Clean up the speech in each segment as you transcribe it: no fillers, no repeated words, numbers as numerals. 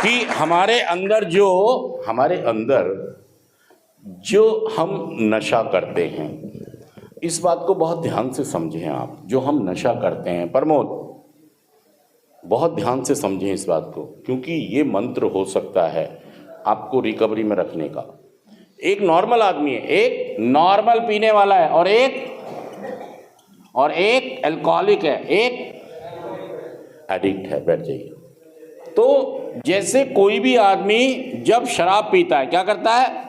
कि हमारे अंदर जो हम नशा करते हैं, इस बात को बहुत ध्यान से समझें आप। जो हम नशा करते हैं, प्रमोद बहुत ध्यान से समझें इस बात को, क्योंकि ये मंत्र हो सकता है आपको रिकवरी में रखने का। एक नॉर्मल आदमी है, एक नॉर्मल पीने वाला है, और एक अल्कोहलिक है, एक एडिक्ट है। बैठ जाइए। तो जैसे कोई भी आदमी जब शराब पीता है, क्या करता है?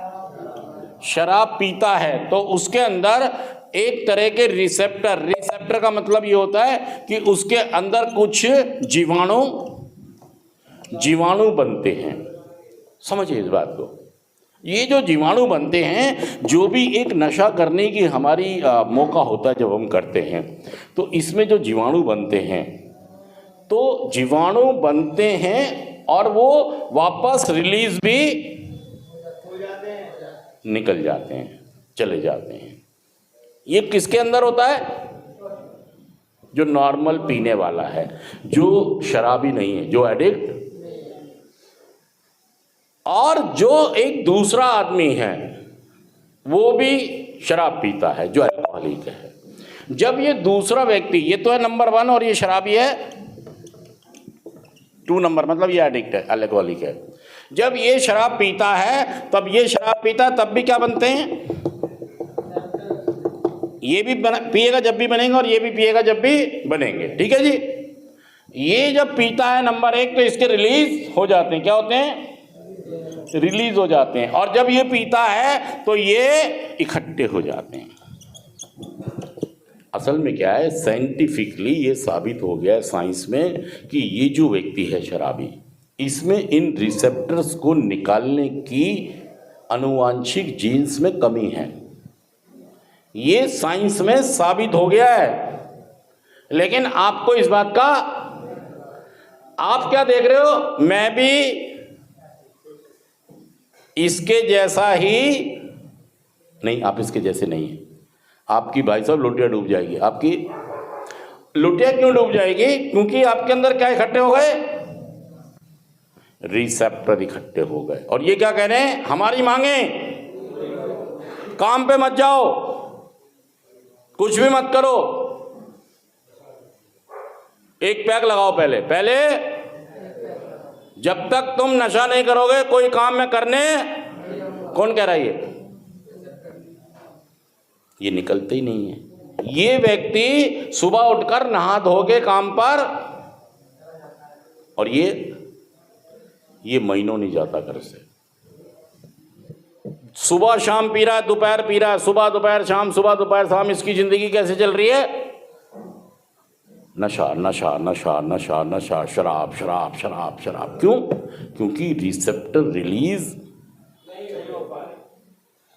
शराब पीता है तो उसके अंदर एक तरह के रिसेप्टर का मतलब ये होता है कि उसके अंदर कुछ जीवाणु बनते हैं। समझिए इस बात को। ये जो जीवाणु बनते हैं, जो भी एक नशा करने की हमारी मौका होता है जब हम करते हैं, तो इसमें जो जीवाणु बनते हैं, तो जीवाणु बनते हैं और वो वापस रिलीज भी निकल जाते हैं, चले जाते हैं। ये किसके अंदर होता है? जो नॉर्मल पीने वाला है, जो शराबी नहीं है, जो एडिक्ट। और जो एक दूसरा आदमी है वो भी शराब पीता है, जो अल्कोहलिक है। जब ये दूसरा व्यक्ति, ये तो है नंबर 1 और ये शराबी है 2 नंबर, मतलब ये एडिक्ट है, अल्कोहलिक है। जब ये शराब पीता है, तब ये शराब पीता है, तब भी क्या बनते हैं? ये भी पिएगा जब भी बनेंगे, और ये भी पिएगा जब भी बनेंगे। ठीक है जी। ये जब पीता है नंबर 1, तो इसके रिलीज हो जाते हैं। क्या होते हैं? रिलीज हो जाते हैं। और जब ये पीता है तो ये इकट्ठे हो जाते हैं। असल में क्या है, साइंटिफिकली ये साबित हो गया है साइंस में कि ये जो व्यक्ति है शराबी, इसमें इन रिसेप्टर्स को निकालने की आनुवांशिक जीन्स में कमी है। ये साइंस में साबित हो गया है। लेकिन आपको इस बात का, आप क्या देख रहे हो? मैं भी इसके जैसा ही नहीं, आप इसके जैसे नहीं है। आपकी भाई साहब लुटिया डूब जाएगी। आपकी लुटिया क्यों डूब जाएगी? क्योंकि आपके अंदर क्या इकट्ठे हो गए? रिसेप्टर इकट्ठे हो गए। और ये क्या कह रहे हैं? हमारी मांगे, काम पे मत जाओ, कुछ भी मत करो, एक पैक लगाओ। पहले जब तक तुम नशा नहीं करोगे कोई काम में करने, कौन कह रहा है? ये निकलते ही नहीं है। ये व्यक्ति सुबह उठकर नहा धो के काम पर, और ये महीनों नहीं जाता घर से। सुबह शाम पी रहा है, दोपहर पी रहा है, सुबह दोपहर शाम, सुबह दोपहर शाम। इसकी जिंदगी कैसे चल रही है? नशा नशा नशा नशा नशा, शराब शराब शराब शराब। क्यों? क्योंकि रिसेप्टर रिलीज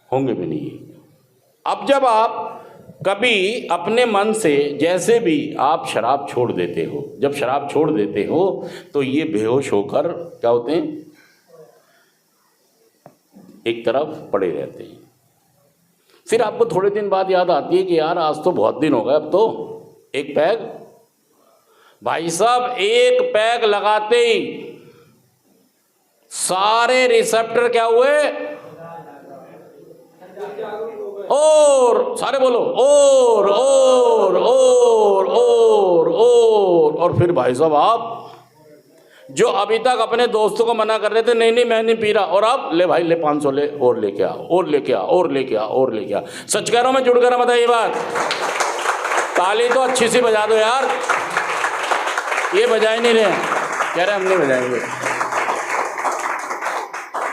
होंगे भी नहीं। अब जब आप कभी अपने मन से, जैसे भी आप शराब छोड़ देते हो, जब शराब छोड़ देते हो तो ये बेहोश होकर क्या होते हैं? एक तरफ पड़े रहते हैं। फिर आपको थोड़े दिन बाद याद आती है कि यार आज तो बहुत दिन हो गए, अब तो एक पैग। भाई साहब, एक पैग लगाते ही सारे रिसेप्टर क्या हुए? और सारे बोलो, और फिर भाई साहब आप जो अभी तक अपने दोस्तों को मना कर रहे थे, नहीं मैं नहीं पी रहा, और अब ले भाई, ले 500 ले, और लेके आ, और लेके आ, और लेके आ, और लेके आ। सच कह रहा हूं मैं, जुड़ कर बताइए बात। ताली तो अच्छी सी बजा दो यार। ये बजा ही नहीं रहे, कह रहे हम नहीं बजाएंगे।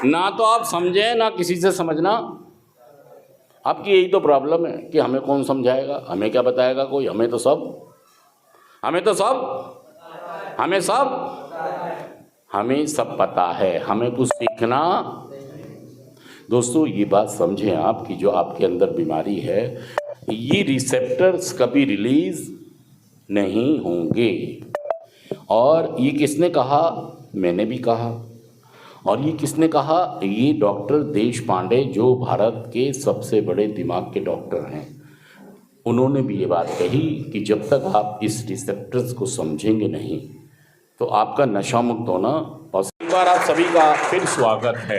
ना तो आप समझे, ना किसी से समझना। आपकी यही तो प्रॉब्लम है कि हमें कौन समझाएगा, हमें क्या बताएगा कोई? हमें सब पता है, हमें कुछ सीखना। दोस्तों ये बात समझें आप कि जो आपके अंदर बीमारी है, ये रिसेप्टर्स कभी रिलीज नहीं होंगे। और ये किसने कहा? मैंने भी कहा। और ये किसने कहा? ये डॉक्टर देश पांडे, जो भारत के सबसे बड़े दिमाग के डॉक्टर हैं, उन्होंने भी ये बात कही कि जब तक आप इस रिसेप्टर्स को समझेंगे नहीं, तो आपका नशा मुक्त होना और एक बार आप सभी का फिर स्वागत है।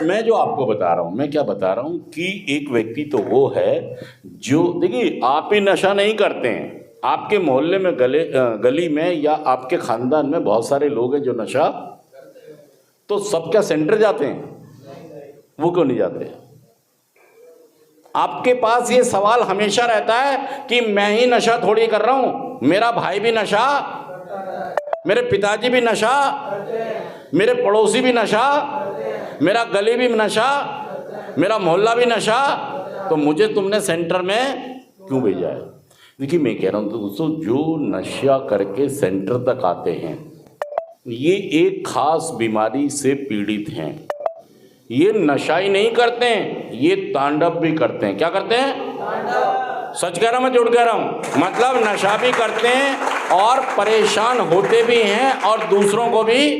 मैं जो आपको बता रहा हूँ, मैं क्या बता रहा हूँ कि एक व्यक्ति तो वो है जो, देखिए, आप ही नशा नहीं करते हैं, आपके मोहल्ले में गली में या आपके खानदान में बहुत सारे लोग हैं जो नशा, तो सब क्या सेंटर जाते हैं? वो क्यों नहीं जाते? आपके पास ये सवाल हमेशा रहता है कि मैं ही नशा थोड़ी कर रहा हूं, मेरा भाई भी नशा, मेरे पिताजी भी नशा, मेरे पड़ोसी भी नशा, मेरा गली भी नशा, मेरा मोहल्ला भी नशा, तो मुझे तुमने सेंटर में क्यों भेजा है? देखिए, मैं कह रहा हूं दोस्तों, जो नशा करके सेंटर तक आते हैं ये एक खास बीमारी से पीड़ित हैं। ये नशा ही नहीं करते हैं, ये तांडव भी करते हैं। क्या करते हैं? सच कह रहा हूं, मैं झूठ कह रहा हूं? मतलब नशा भी करते हैं और परेशान होते भी हैं और दूसरों को भी